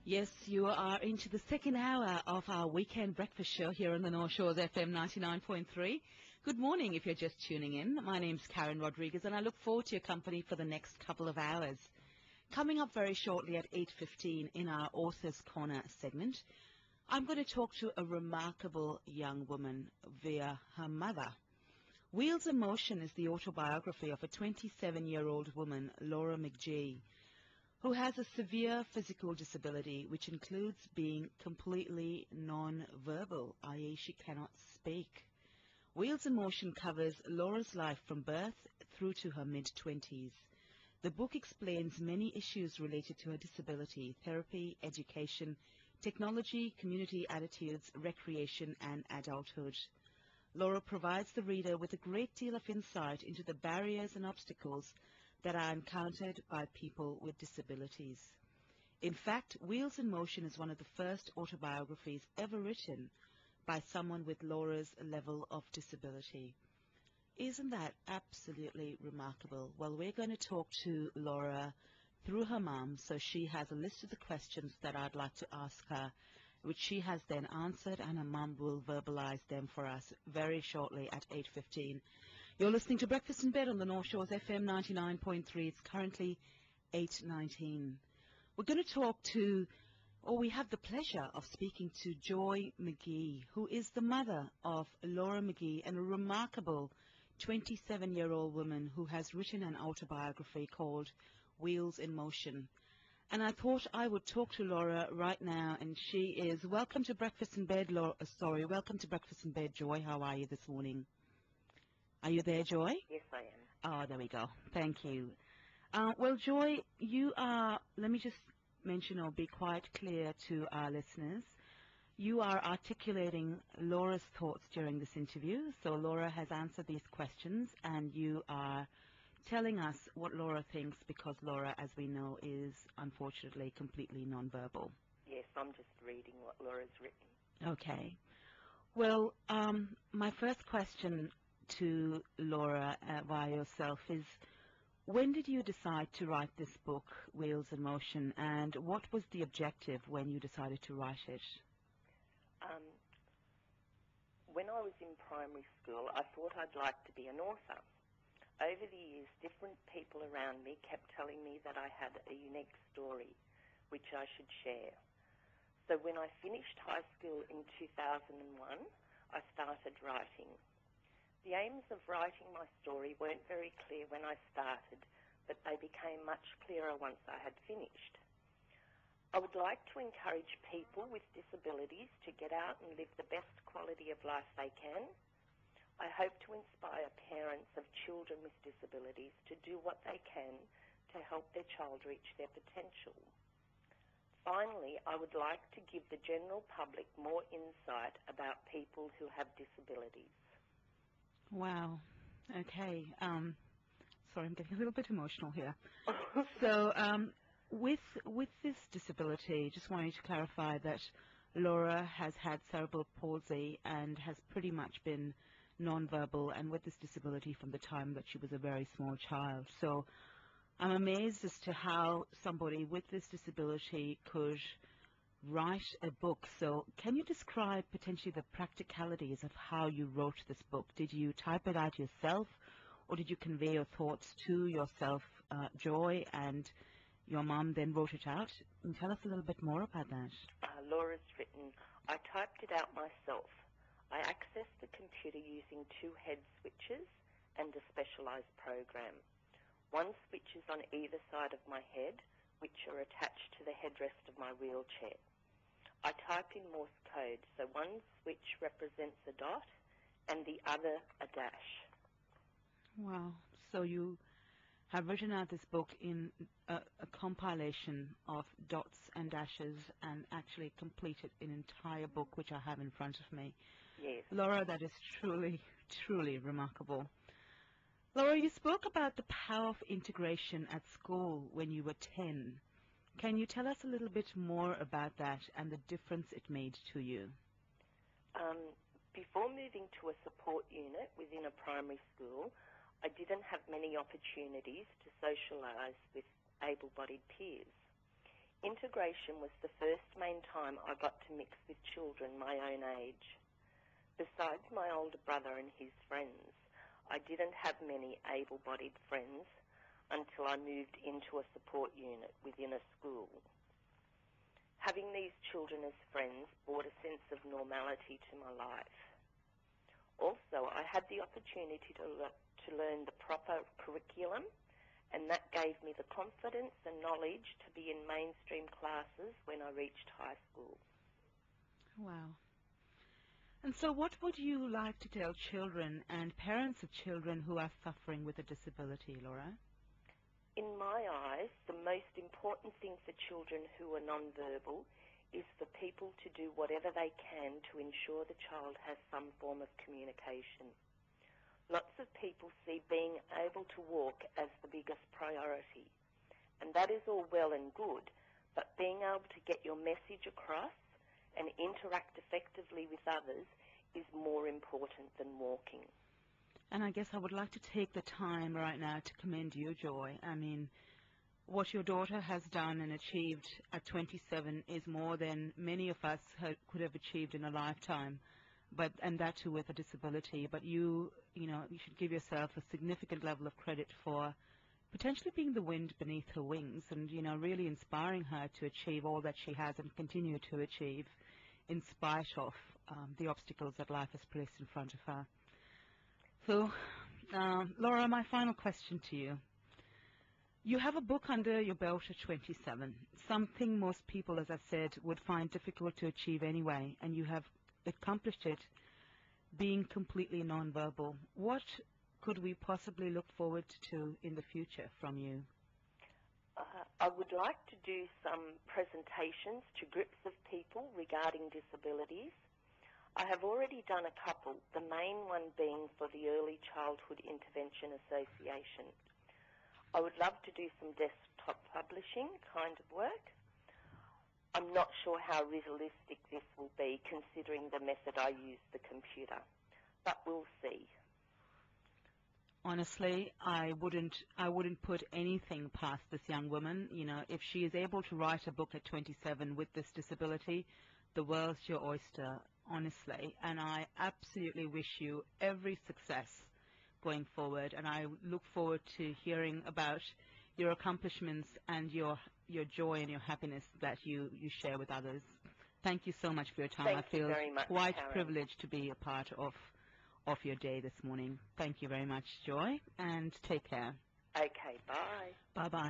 Yes, you are into the second hour of our weekend breakfast show here on the North Shores FM 99.3. Good morning if you're just tuning in. My name's Karen Rodriguez and I look forward to your company for the next couple of hours. Coming up very shortly at 8:15 in our Author's Corner segment, I'm going to talk to a remarkable young woman via her mother. Wheels in Motion is the autobiography of a 27-year-old woman, Laura McGee, who has a severe physical disability, which includes being completely non-verbal, i.e. she cannot speak. Wheels in Motion covers Laura's life from birth through to her mid-20s. The book explains many issues related to her disability: therapy, education, technology, community attitudes, recreation, and adulthood. Laura provides the reader with a great deal of insight into the barriers and obstacles that are encountered by people with disabilities. In fact, Wheels in Motion is one of the first autobiographies ever written by someone with Laura's level of disability. Isn't that absolutely remarkable? Well, we're going to talk to Laura through her mum, so she has a list of the questions that I'd like to ask her, which she has then answered, and her mum will verbalize them for us very shortly at 8:15. You're listening to Breakfast in Bed on the North Shores FM 99.3. It's currently 8:19. We're going to talk to, or we have the pleasure of speaking to Joy McGee, who is the mother of Laura McGee and a remarkable 27-year-old woman who has written an autobiography called Wheels in Motion. And I thought I would talk to Laura right now, and she is. Welcome to Breakfast in Bed, welcome to Breakfast in Bed, Joy. How are you this morning? Are you there, Joy? Yes, I am. Oh, there we go. Thank you. Well, Joy, you are, let me just mention or be quite clear to our listeners, you are articulating Laura's thoughts during this interview. So Laura has answered these questions, and you are telling us what Laura thinks, because Laura, as we know, is unfortunately completely nonverbal. Yes, I'm just reading what Laura's written. Okay. Well, my first question to Laura via yourself is, when did you decide to write this book, Wheels in Motion, and what was the objective when you decided to write it? When I was in primary school, I thought I'd like to be an author. Over the years, different people around me kept telling me that I had a unique story, which I should share. So when I finished high school in 2001, I started writing. The aims of writing my story weren't very clear when I started, but they became much clearer once I had finished. I would like to encourage people with disabilities to get out and live the best quality of life they can. I hope to inspire parents of children with disabilities to do what they can to help their child reach their potential. Finally, I would like to give the general public more insight about people who have disabilities. Wow. Okay. Sorry, I'm getting a little bit emotional here. So, with this disability, just wanted to clarify that Laura has had cerebral palsy and has pretty much been nonverbal, and with this disability from the time that she was a very small child. So I'm amazed as to how somebody with this disability could write a book. So can you describe potentially the practicalities of how you wrote this book? Did you type it out yourself, or did you convey your thoughts to yourself, Joy, and your mum then wrote it out? And tell us a little bit more about that. Laura's written, I typed it out myself. I accessed the computer using 2 head switches and a specialised program. One switch is on either side of my head, which are attached to the headrest of my wheelchair. I type in Morse code, so one switch represents a dot and the other a dash. Wow. So you have written out this book in a compilation of dots and dashes and actually completed an entire book, which I have in front of me. Yes. Laura, that is truly, truly remarkable. Laura, you spoke about the power of integration at school when you were 10. Can you tell us a little bit more about that and the difference it made to you? Before moving to a support unit within a primary school, I didn't have many opportunities to socialise with able-bodied peers. Integration was the first main time I got to mix with children my own age. Besides my older brother and his friends, I didn't have many able-bodied friends until I moved into a support unit within a school. Having these children as friends brought a sense of normality to my life. Also, I had the opportunity to learn the proper curriculum, and that gave me the confidence and knowledge to be in mainstream classes when I reached high school. Wow. And so what would you like to tell children and parents of children who are suffering with a disability, Laura? In my eyes, the most important thing for children who are nonverbal is for people to do whatever they can to ensure the child has some form of communication. Lots of people see being able to walk as the biggest priority, and that is all well and good, but being able to get your message across and interact effectively with others is more important than walking. And I guess I would like to take the time right now to commend you, Joy. I mean, what your daughter has done and achieved at 27 is more than many of us could have achieved in a lifetime, and that too with a disability. But you should give yourself a significant level of credit for potentially being the wind beneath her wings and, really inspiring her to achieve all that she has and continue to achieve in spite of the obstacles that life has placed in front of her. So, Laura, my final question to you. You have a book under your belt at 27, something most people, as I said, would find difficult to achieve anyway, and you have accomplished it being completely nonverbal. What could we possibly look forward to in the future from you? I would like to do some presentations to groups of people regarding disabilities. I have already done a couple, the main one being for the Early Childhood Intervention Association. I would love to do some desktop publishing kind of work. I'm not sure how realistic this will be considering the method I use, the computer, but we'll see. Honestly, I wouldn't put anything past this young woman. If she is able to write a book at 27 with this disability, the world's your oyster, honestly. And I absolutely wish you every success going forward. And I look forward to hearing about your accomplishments and your joy and your happiness that you share with others. Thank you so much for your time. Thank I feel you very much, quite Karen. privileged to be a part of your day this morning. Thank you very much, Joy, and take care. Okay, bye. Bye-bye.